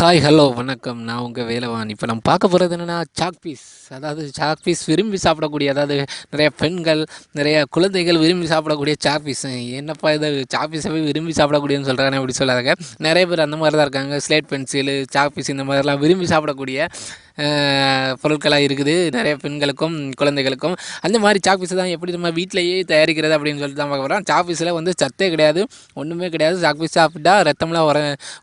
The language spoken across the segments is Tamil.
ஹாய் ஹலோ வணக்கம். நான் உங்கள் வேலவான். இப்போ நம்ம பார்க்க போகிறது என்னென்னா சாக் பீஸ். அதாவது சாக் பீஸ் விரும்பி சாப்பிடக்கூடிய, அதாவது நிறைய பெண்கள், நிறைய குழந்தைகள் விரும்பி சாப்பிடக்கூடிய சாக் பீஸ். என்னப்பா இது சாக் பீஸை விரும்பி சாப்பிடக்கூடியன்னு சொல்கிறாங்க, அப்படி சொல்லாதாங்க. நிறைய பேர் அந்த மாதிரி தான் இருக்காங்க. ஸ்லேட் பென்சிலு, சாக் பீஸ் இந்த மாதிரிலாம் விரும்பி சாப்பிடக்கூடிய பொருட்களாக இருக்குது நிறைய பெண்களுக்கும் குழந்தைகளுக்கும். அந்த மாதிரி சாக் பீஸை தான் எப்படி நம்ம வீட்டிலையே தயாரிக்கிறது அப்படின்னு சொல்லிட்டு தான் பார்க்க போகிறோம். சாக் பீஸில் வந்து சத்தே கிடையாது, ஒன்றுமே கிடையாது. சாக் பீஸ் சாப்பிட்டா ரத்தம்லாம்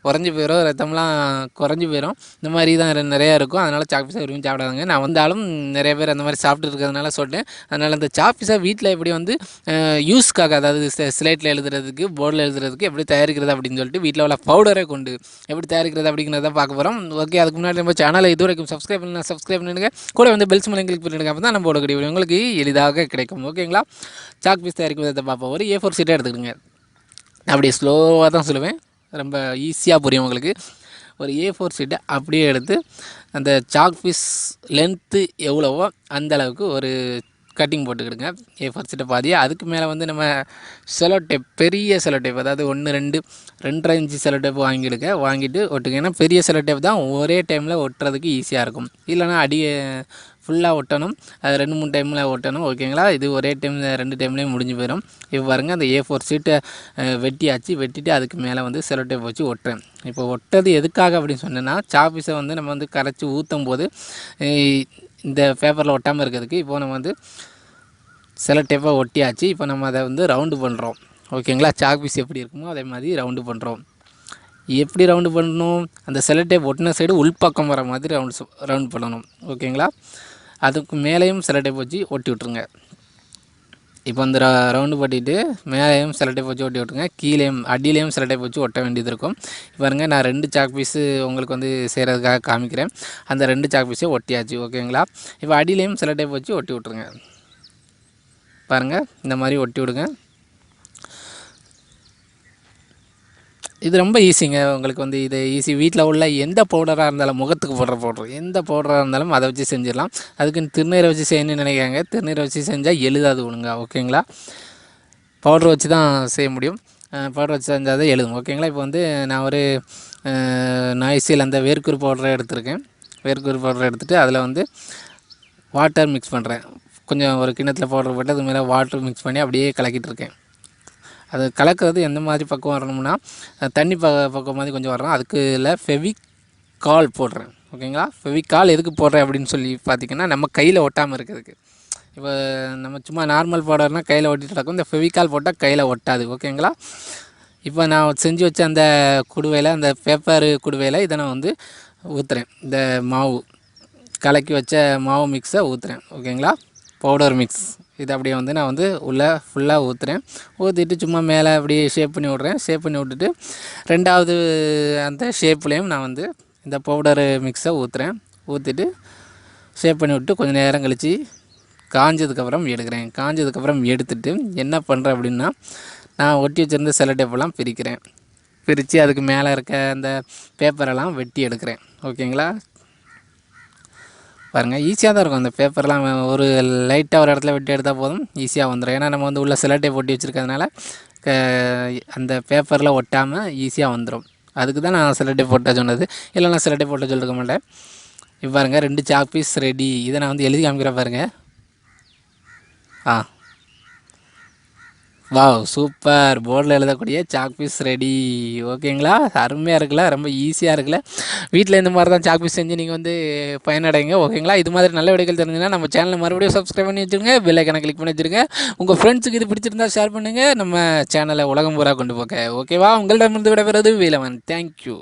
உறைஞ்சி போயிடும், ரத்தம்லாம் குறைஞ்சி போயிடும். இந்த மாதிரி தான் நிறையா இருக்கும். அதனால் சாக் பீஸை விரும்பி சாப்பிடாதுங்க. நான் வந்தாலும் நிறைய பேர் அந்த மாதிரி சாப்பிட்டு இருக்கிறதுனால சொல்லிட்டேன். அதனால் அந்த சாக் பீஸை வீட்டில் எப்படி வந்து யூஸ்க்காக, அதாவது ஸ்லேட்டில் எழுதுறதுக்கு, போர்டில் எழுதுறதுக்கு எப்படி தயாரிக்கிறது அப்படின்னு சொல்லிட்டு வீட்டில் உள்ள பவுடரை கொண்டு எப்படி தயாரிக்கிறது அப்படிங்கிறத பார்க்க போகிறோம். ஓகே, அதுக்கு முன்னாடி நம்ம சேனலை இது வரைக்கும் சப்ஸ்கிரைப் பண்ணிடுங்க. கூட வந்து பெல் சிம்பலை கிளிக் பண்ணிடுங்க. அப்போ தான் நம்ம போடக்கூடிய உங்களுக்கு எளிதாக கிடைக்கும். ஓகேங்களா? சாக் பீஸ் தயாரிக்கும் விதத்தை பார்ப்போம். ஒரு A4 சீட்டை எடுத்துக்கிடுங்க. அப்படியே ஸ்லோவாக தான் சொல்லுவேன், ரொம்ப ஈஸியாக புரியும் உங்களுக்கு. ஒரு A4 சீட்டை அப்படியே எடுத்து அந்த சாக் பீஸ் லென்த்து எவ்வளவோ அந்த அளவுக்கு ஒரு கட்டிங் போட்டுக்கிடுங்க. A4 சீட்டை பாதியே. அதுக்கு மேலே வந்து நம்ம செலோ டேப், பெரிய செலோ டேப், அதாவது 1, 2, 2.5 இன்ச்சு செலோ டேப் வாங்கிட்டு ஒட்டுங்க. ஏன்னா பெரிய செலோ டேப் தான் ஒரே டைமில் ஒட்டுறதுக்கு ஈஸியாக இருக்கும். இல்லைனா ஃபுல்லாக ஒட்டணும், அது 2-3 டைமில் ஒட்டணும். ஓகேங்களா? இது ஒரே டைம் 2 டைம்லேயும் முடிஞ்சு போயிடும். இப்போ பாருங்கள், அந்த A4 சீட்டை வெட்டிட்டு அதுக்கு மேலே வந்து செலோ டேப் வச்சு ஒட்டுறேன். இப்போ ஒட்டது எதுக்காக அப்படின்னு சொன்னேன்னா, சாக் பீஸை வந்து நம்ம வந்து கரைச்சி ஊற்றும் போது இந்த பேப்பரில் ஒட்டாமல் இருக்கிறதுக்கு. இப்போது நம்ம வந்து செலோ டேப்பை ஒட்டியாச்சு. இப்போ நம்ம அதை வந்து ரவுண்டு பண்ணுறோம். ஓகேங்களா? சாக் பீஸ் எப்படி இருக்குமோ அதே மாதிரி ரவுண்டு பண்ணுறோம். எப்படி ரவுண்டு பண்ணணும்? அந்த செலோ டேப் ஒட்டின சைடு உள்பக்கம் வர மாதிரி ரவுண்ட் பண்ணணும். ஓகேங்களா? அதுக்கு மேலேயும் செலோ டேப் வச்சு ஒட்டி விட்ருங்க. இப்போ அந்த ரவுண்டு பட்டிட்டு மேலேயும் செலோ டேப் வச்சு ஒட்டி விட்ருங்க. கீழேயும் அடியிலையும் செலோ டேப் வச்சு ஒட்ட வேண்டியது இருக்கும். பாருங்கள், நான் 2 சாக் பீஸு உங்களுக்கு வந்து செய்கிறதுக்காக காமிக்கிறேன். அந்த 2 சாக் பீஸையும் ஒட்டியாச்சு. ஓகேங்களா? இப்போ அடியிலையும் செலோ டேப் வச்சு ஒட்டி விட்ருங்க. பாருங்கள், இந்த மாதிரி ஒட்டி விடுங்க. இது ரொம்ப ஈஸிங்க. உங்களுக்கு வந்து இது ஈஸி. வீட்டில் உள்ள எந்த பவுடராக இருந்தாலும், முகத்துக்கு போடுற பவுடர் எந்த பவுடராக இருந்தாலும் அதை வச்சு செஞ்சிடலாம். அதுக்குன்னு திருநீரை வச்சு செய்யணும்னு நினைக்கிறாங்க. திருநீரை வச்சு செஞ்சால் எழுதாது ஒழுங்கா. ஓகேங்களா? பவுடர் வச்சு தான் செய்ய முடியும். பவுடர் வச்சு செஞ்சால் தான் எழுதும். ஓகேங்களா? இப்போ வந்து நான் ஒரு நாய்ஸில் அந்த வேர்க்குரு பவுடரை எடுத்துருக்கேன். வேர்க்குரு பவுடரை எடுத்துகிட்டு அதில் வந்து வாட்டர் மிக்ஸ் பண்ணுறேன். கொஞ்சம் ஒரு கிண்ணத்தில் பவுடர் போட்டு அது மேலே வாட்டர் மிக்ஸ் பண்ணி அப்படியே கலக்கிட்டு இருக்கேன். அது கலக்கிறது எந்த மாதிரி பக்கம் வரணும்னா, தண்ணி பக்கம் மாதிரி கொஞ்சம் வரணும். அதுக்கு இல்லை ஃபெவிகால் போடுறேன். ஓகேங்களா? ஃபெவிகால் எதுக்கு போடுறேன் அப்படின்னு சொல்லி பார்த்திங்கன்னா, நம்ம கையில் ஒட்டாமல் இருக்கிறதுக்கு. இப்போ நம்ம சும்மா நார்மல் பவுடர்னால் கையில் ஒட்டிட்டு நடக்கும். இந்த ஃபெவிகால் போட்டால் கையில் ஒட்டாது. ஓகேங்களா? இப்போ நான் செஞ்சு வச்ச அந்த குடுவையில், அந்த பேப்பர் குடுவையில் இதை நான் வந்து ஊற்றுறேன். இந்த மாவு கலக்கி வச்ச மாவு மிக்ஸை ஊற்றுறேன். ஓகேங்களா? பவுடர் மிக்ஸ் இது அப்படியே வந்து நான் வந்து உள்ளே ஃபுல்லாக ஊற்றுறேன். ஊற்றிட்டு சும்மா மேலே அப்படியே ஷேப் பண்ணி விட்றேன். ஷேப் பண்ணி விட்டுட்டு 2வது அந்த ஷேப்லேயும் நான் வந்து இந்த பவுடரு மிக்ஸை ஊற்றுறேன். ஊற்றிட்டு ஷேப் பண்ணி விட்டு கொஞ்சம் நேரம் கழித்து காஞ்சதுக்கப்புறம் எடுக்கிறேன். காஞ்சதுக்கப்புறம் எடுத்துகிட்டு என்ன பண்ணுறேன் அப்படின்னா, நான் ஒட்டி வச்சுருந்த செலோ டேப்பெல்லாம் பிரித்து அதுக்கு மேலே இருக்க அந்த பேப்பரெல்லாம் வெட்டி எடுக்கிறேன். ஓகேங்களா? பாருங்கள், ஈஸியாக தான் இருக்கும். அந்த பேப்பர்லாம் ஒரு லைட்டாக ஒரு இடத்துல வெட்டி எடுத்தால் போதும், ஈஸியாக வந்துடும். ஏன்னா நம்ம வந்து உள்ள செலோ டேப் ஒட்டி வச்சுருக்கிறதுனால அந்த பேப்பரில் ஒட்டாமல் ஈஸியாக வந்துடும். அதுக்கு தான் நான் செலோ டேப் போட்ட சொன்னது. இல்லைனா செலோ டேப் போட்ட சொல்லிருக்க மாட்டேன். இப்போ பாருங்கள், 2 சாக் பீஸ் ரெடி. இதை நான் வந்து எழுதி காமிக்கிறேன் பாருங்கள். Wow, super! போர்டில் எழுதக்கூடிய சாக் பீஸ் ரெடி. ஓகேங்களா? அருமையாக இருக்குல்ல, ரொம்ப ஈஸியாக இருக்குல்ல. வீட்டில் இந்த மாதிரி தான் சாக் பீஸ் செஞ்சு நீங்கள் வந்து பயனடைங்க. ஓகேங்களா? இது மாதிரி நல்ல வீடியோக்கள் தெரிஞ்சுன்னா நம்ம சேனலை மறுபடியும் சப்ஸ்கிரைப் பண்ணி வச்சுருங்க. பெல் ஐக்கானை கிளிக் பண்ணி வச்சுருங்க. உங்கள் ஃப்ரெண்ட்ஸுக்கு இது பிடிச்சிருந்தா ஷேர் பண்ணுங்கள். நம்ம சேனலை உலகம் பூரா கொண்டு போக. ஓகேவா? உங்களிடமிருந்து விடைபெறுவது வேலவன். தேங்க்யூ.